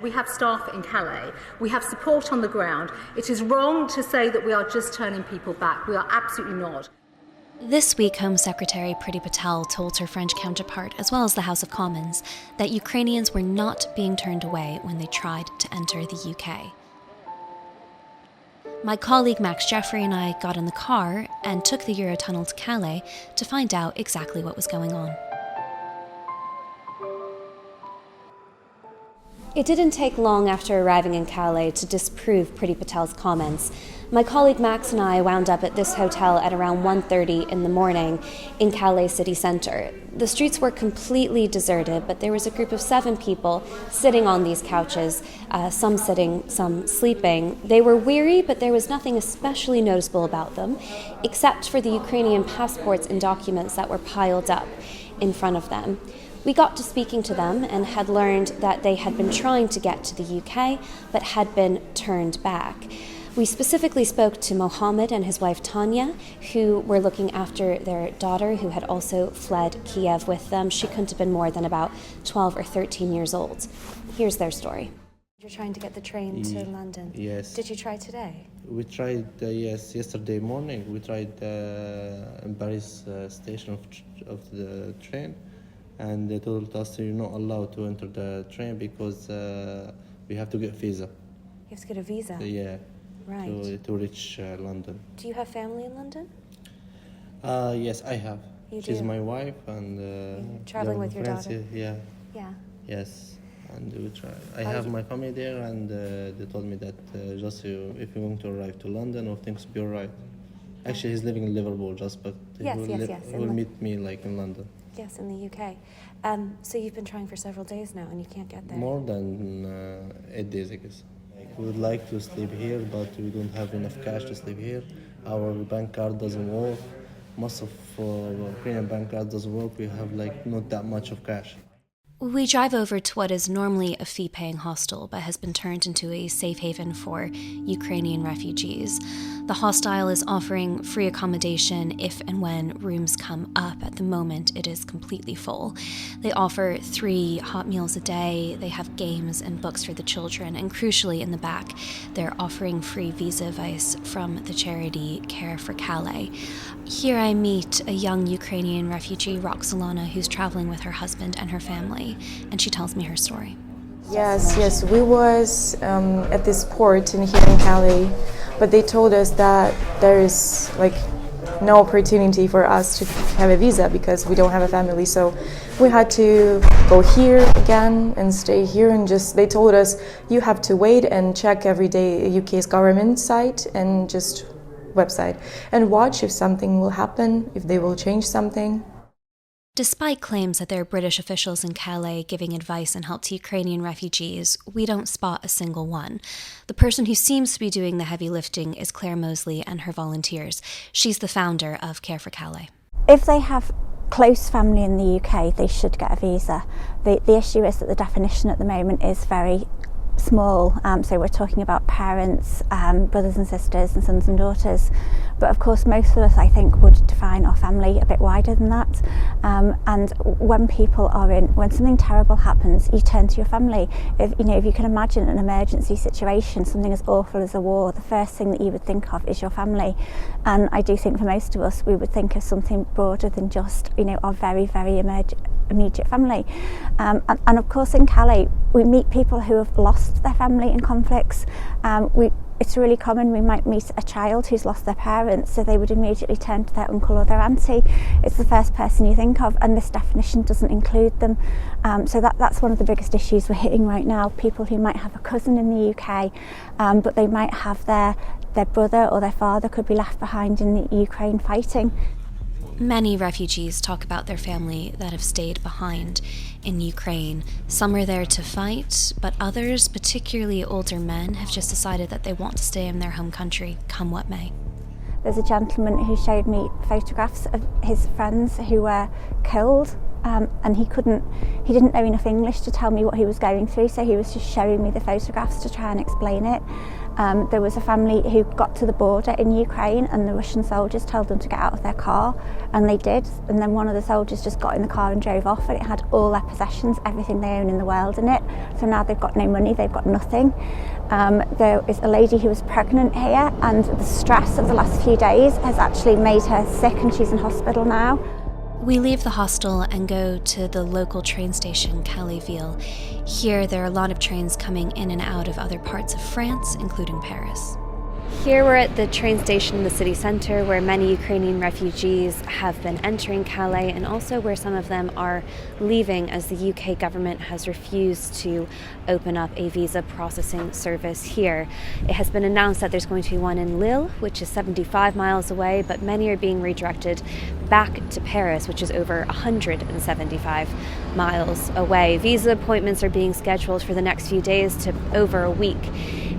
We have staff in Calais. We have support on the ground. It is wrong to say that we are just turning people back. We are absolutely not. This week, Home Secretary Priti Patel told her French counterpart, as well as the House of Commons, that Ukrainians were not being turned away when they tried to enter the UK. My colleague Max Jeffrey and I got in the car and took the Eurotunnel to Calais to find out exactly what was going on. It didn't take long after arriving in Calais to disprove Priti Patel's comments. My colleague Max and I wound up at this hotel at around 1:30 in the morning in Calais city centre. The streets were completely deserted, but there was a group of 7 people sitting on these couches, some sitting, some sleeping. They were weary, but there was nothing especially noticeable about them, except for the Ukrainian passports and documents that were piled up in front of them. We got to speaking to them and had learned that they had been trying to get to the UK, but had been turned back. We specifically spoke to Mohammed and his wife Tanya, who were looking after their daughter, who had also fled Kiev with them. She couldn't have been more than about 12 or 13 years old. Here's their story. You're trying to get the train to London? Yes. Did you try today? We tried, yes, yesterday morning. We tried in Paris station of the train, and they told us you're not allowed to enter the train because we have to get visa. You have to get a visa? Yeah. Right. To reach London. Do you have family in London? Yes, I have. She's my wife, and traveling with your daughter. Yeah. Yeah. Yes, and we try. I have my family there, and they told me that just if you're going to arrive to London, or things will be alright. Actually, he's living in Liverpool, but he will meet me like in London. Yes, in the UK. So you've been trying for several days now, and you can't get there. More than 8 days, I guess. We would like to sleep here, but we don't have enough cash to sleep here. Our bank card doesn't work. Most of Ukrainian bank card doesn't work. We have not that much of cash. We drive over to what is normally a fee-paying hostel, but has been turned into a safe haven for Ukrainian refugees. The hostel is offering free accommodation if and when rooms come up. At the moment, it is completely full. They offer 3 hot meals a day. They have games and books for the children. And crucially, in the back, they're offering free visa advice from the charity Care for Calais. Here I meet a young Ukrainian refugee, Roxolana, who's traveling with her husband and her family, and she tells me her story. Yes, we was at this port here in Calais, but they told us that there is no opportunity for us to have a visa because we don't have a family. So we had to go here again and stay here, and they told us you have to wait and check every day UK's government site and just website and watch if something will happen, if they will change something. Despite claims that there are British officials in Calais giving advice and help to Ukrainian refugees, we don't spot a single one. The person who seems to be doing the heavy lifting is Claire Mosley and her volunteers. She's the founder of Care for Calais. If they have close family in the UK, they should get a visa. The issue is that the definition at the moment is very small, so we're talking about parents, brothers and sisters and sons and daughters, but of course most of us I think would define our family a bit wider than that, and when something terrible happens, you turn to your family. If you can imagine an emergency situation, something as awful as a war, the first thing that you would think of is your family, and I do think for most of us we would think of something broader than just our very, very immediate family, and of course in Calais we meet people who have lost their family in conflicts. It's really common. We might meet a child who's lost their parents, so they would immediately turn to their uncle or their auntie. It's the first person you think of, and this definition doesn't include them. So that's one of the biggest issues we're hitting right now. People who might have a cousin in the UK, but they might have their brother or their father could be left behind in the Ukraine fighting. Many refugees talk about their family that have stayed behind in Ukraine. Some are there to fight, but others, particularly older men, have just decided that they want to stay in their home country, come what may. There's a gentleman who showed me photographs of his friends who were killed and he didn't know enough English to tell me what he was going through, so he was just showing me the photographs to try and explain it. There was a family who got to the border in Ukraine and the Russian soldiers told them to get out of their car, and they did, and then one of the soldiers just got in the car and drove off, and it had all their possessions, everything they own in the world in it, so now they've got no money, they've got nothing. There is a lady who was pregnant here, and the stress of the last few days has actually made her sick, and she's in hospital now. We leave the hostel and go to the local train station, Calais. Here, there are a lot of trains coming in and out of other parts of France, including Paris. Here we're at the train station in the city centre where many Ukrainian refugees have been entering Calais, and also where some of them are leaving as the UK government has refused to open up a visa processing service here. It has been announced that there's going to be one in Lille, which is 75 miles away, but many are being redirected back to Paris, which is over 175 miles away. Visa appointments are being scheduled for the next few days to over a week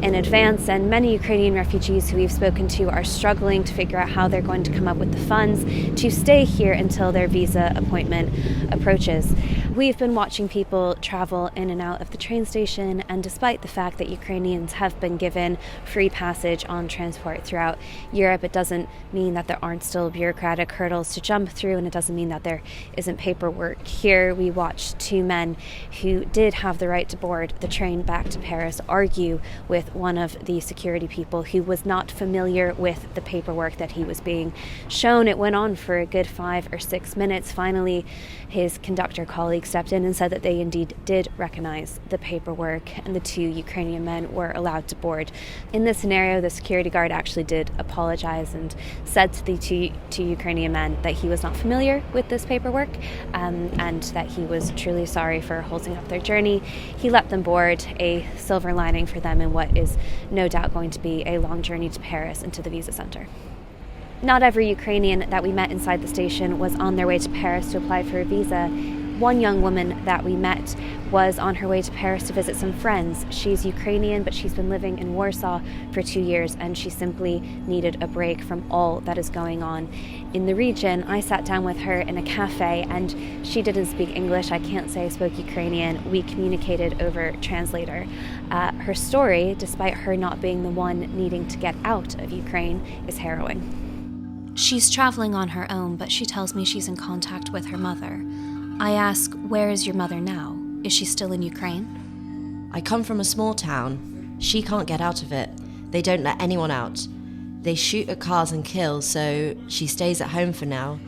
in advance, and many Ukrainian refugees who we've spoken to are struggling to figure out how they're going to come up with the funds to stay here until their visa appointment approaches. We've been watching people travel in and out of the train station, and despite the fact that Ukrainians have been given free passage on transport throughout Europe, it doesn't mean that there aren't still bureaucratic hurdles to jump through, and it doesn't mean that there isn't paperwork. Here we watched two men who did have the right to board the train back to Paris argue with one of the security people who was not familiar with the paperwork that he was being shown. It went on for a good 5 or 6 minutes. Finally, his conductor colleague stepped in and said that they indeed did recognize the paperwork, and the two Ukrainian men were allowed to board. In this scenario, the security guard actually did apologize and said to the two Ukrainian men that he was not familiar with this paperwork, and that he was truly sorry for holding up their journey. He let them board, a silver lining for them in what is no doubt going to be a long journey to Paris and to the visa center. Not every Ukrainian that we met inside the station was on their way to Paris to apply for a visa. One young woman that we met was on her way to Paris to visit some friends. She's Ukrainian, but she's been living in Warsaw for 2 years, and she simply needed a break from all that is going on in the region. I sat down with her in a cafe, and she didn't speak English. I can't say I spoke Ukrainian. We communicated over translator. Her story, despite her not being the one needing to get out of Ukraine, is harrowing. She's traveling on her own, but she tells me she's in contact with her mother. I ask, where is your mother now? Is she still in Ukraine? I come from a small town. She can't get out of it. They don't let anyone out. They shoot at cars and kill, so she stays at home for now.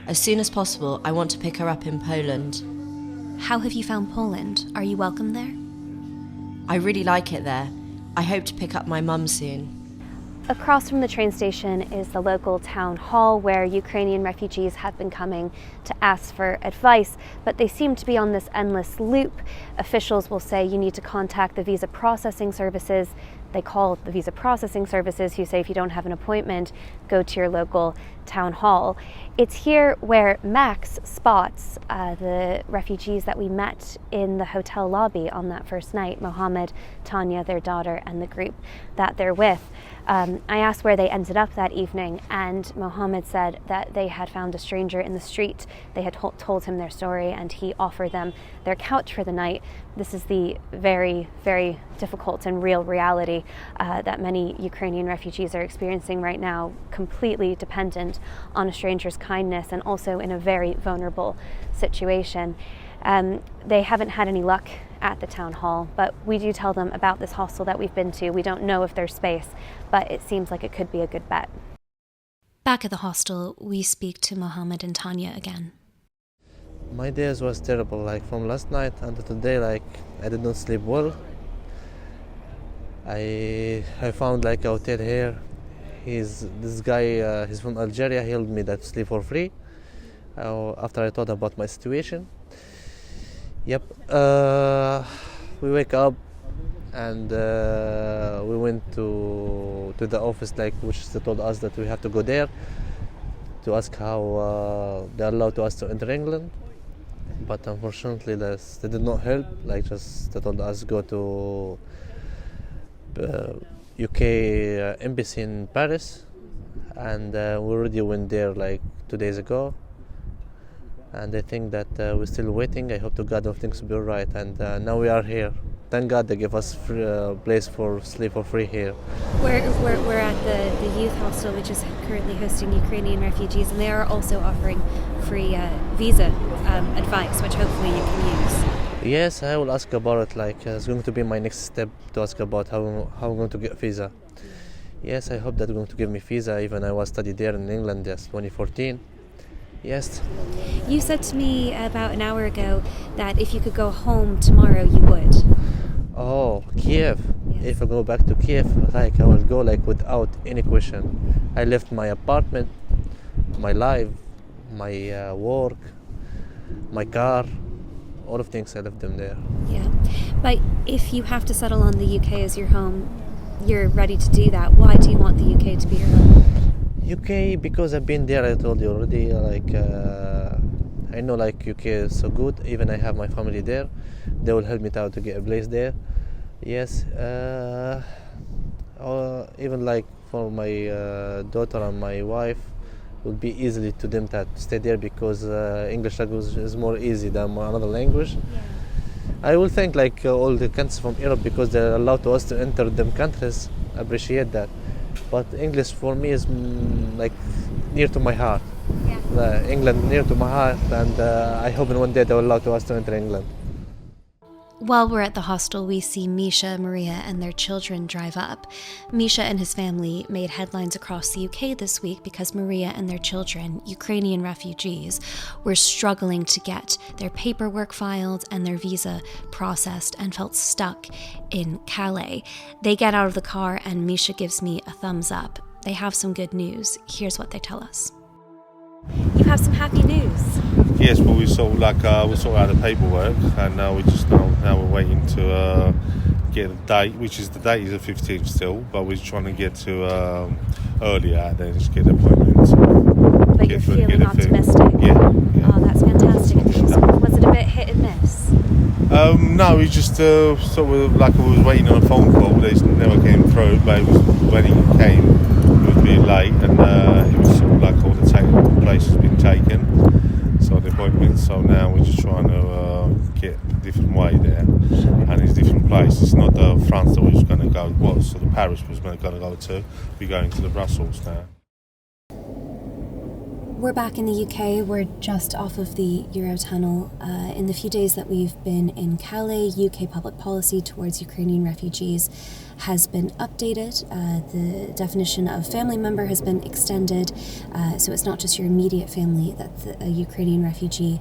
As soon as possible, I want to pick her up in Poland. How have you found Poland? Are you welcome there? I really like it there. I hope to pick up my mum soon. Across from the train station is the local town hall where Ukrainian refugees have been coming to ask for advice, but they seem to be on this endless loop. Officials will say you need to contact the visa processing services. They call the visa processing services, who say if you don't have an appointment, go to your local town hall. It's here where Max spots the refugees that we met in the hotel lobby on that first night, Mohammed, Tanya, their daughter, and the group that they're with. I asked where they ended up that evening, and Mohammed said that they had found a stranger in the street. They had told him their story, and he offered them their couch for the night. This is the very, very difficult and real reality that many Ukrainian refugees are experiencing right now, completely dependent on a stranger's kindness and also in a very vulnerable situation. They haven't had any luck at the town hall, but we do tell them about this hostel that we've been to. We don't know if there's space, but it seems like it could be a good bet. Back at the hostel, we speak to Mohammed and Tanya again. My days was terrible, like from last night until today, like I did not sleep well. I found like a hotel here. This guy, he's from Algeria, he helped me to sleep for free after I thought about my situation. Yep, we wake up and we went to the office, like which they told us that we have to go there to ask how they allowed us to enter England. But unfortunately, they did not help. Like just they told us go to UK embassy in Paris, and we already went there like 2 days ago. and I think that we're still waiting. I hope to God all things will be all right, and now we are here. Thank God they give us free, place for sleep for free here. We're at the youth hostel, which is currently hosting Ukrainian refugees, and they are also offering free visa advice, which hopefully you can use. Yes, I will ask about it. Like, it's going to be my next step to ask about how I'm going to get visa. Yes, I hope they're going to give me visa. Even I was studied there in England, yes, 2014. Yes. You said to me about an hour ago that if you could go home tomorrow, you would. Oh, Kiev. Yes. If I go back to Kiev, like I will go like without any question. I left my apartment, my life, my work, my car. All of things I left them there. Yeah, but if you have to settle on the UK as your home, you're ready to do that. Why do you want the UK to be your home? UK, because I've been there, I told you already, like I know like UK is so good. Even I have my family there. They will help me out to get a place there. Yes, even like for my daughter and my wife, would be easily to them to stay there because English language is more easy than another language. Yeah. I will thank like all the countries from Europe because they're allowed to us to enter them countries. I appreciate that. But English for me is like near to my heart. Yeah. England near to my heart, and I hope in one day they will allow to us to enter England. While we're at the hostel, we see Misha, Maria, and their children drive up. Misha and his family made headlines across the UK this week because Maria and their children, Ukrainian refugees, were struggling to get their paperwork filed and their visa processed and felt stuck in Calais. They get out of the car and Misha gives me a thumbs up. They have some good news. Here's what they tell us. You have some happy news. Yes, well, we sort out the paperwork, and now we're waiting to get a date, which is the date is the 15th still, but we're trying to get to earlier, then just get an appointment. But you're feeling optimistic. Yeah. Oh, that's fantastic news. Was it a bit hit and miss? No, we just sort of like I was waiting on a phone call. They never came through, but when it came, it was being late, and it was sort of like all the place has been taken. So the appointment. So now we're just trying to get a different way there, and it's a different place. It's not France that we was going to go. Well, so the Paris was going to go to. We're going to the Brussels now. We're back in the UK. We're just off of the Eurotunnel. In the few days that we've been in Calais, UK public policy towards Ukrainian refugees has been updated. The definition of family member has been extended, so it's not just your immediate family that a Ukrainian refugee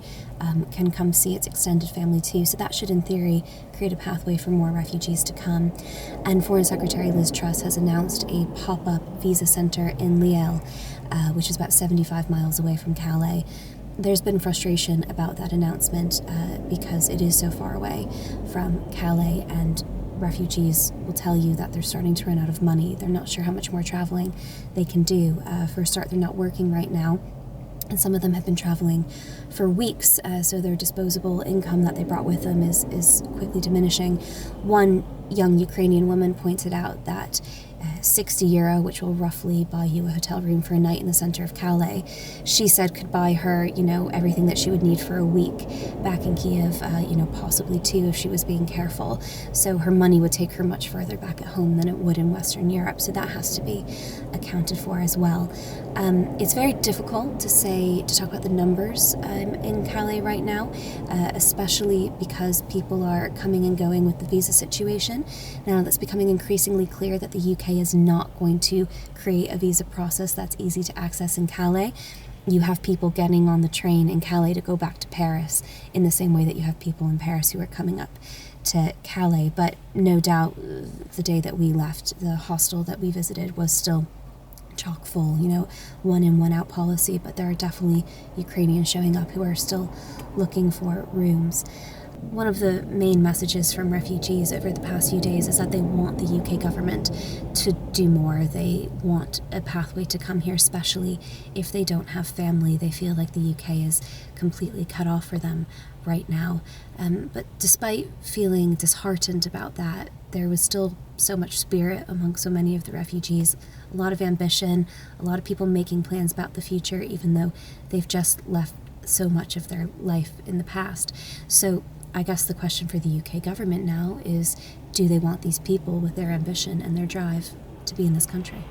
can come see its extended family too. So that should, in theory, create a pathway for more refugees to come. And Foreign Secretary Liz Truss has announced a pop-up visa centre in Lille, which is about 75 miles away from Calais. There's been frustration about that announcement because it is so far away from Calais, and refugees will tell you that they're starting to run out of money. They're not sure how much more traveling they can do. For a start, they're not working right now, and some of them have been traveling for weeks, so their disposable income that they brought with them is quickly diminishing. One young Ukrainian woman pointed out that €60, which will roughly buy you a hotel room for a night in the center of Calais, she said could buy her, everything that she would need for a week back in Kiev, possibly 2 if she was being careful. So her money would take her much further back at home than it would in Western Europe. So that has to be accounted for as well. It's very difficult to talk about the numbers in Calais right now, especially because people are coming and going with the visa situation. Now that's becoming increasingly clear that the UK is not going to create a visa process that's easy to access in Calais. You have people getting on the train in Calais to go back to Paris in the same way that you have people in Paris who are coming up to Calais. But no doubt the day that we left, the hostel that we visited was still chock full, one in, one out policy, but there are definitely Ukrainians showing up who are still looking for rooms. One of the main messages from refugees over the past few days is that they want the UK government to do more. They want a pathway to come here, especially if they don't have family. They feel like the UK is completely cut off for them right now. But despite feeling disheartened about that, there was still so much spirit among so many of the refugees, a lot of ambition, a lot of people making plans about the future, even though they've just left so much of their life in the past. So I guess the question for the UK government now is, do they want these people with their ambition and their drive to be in this country?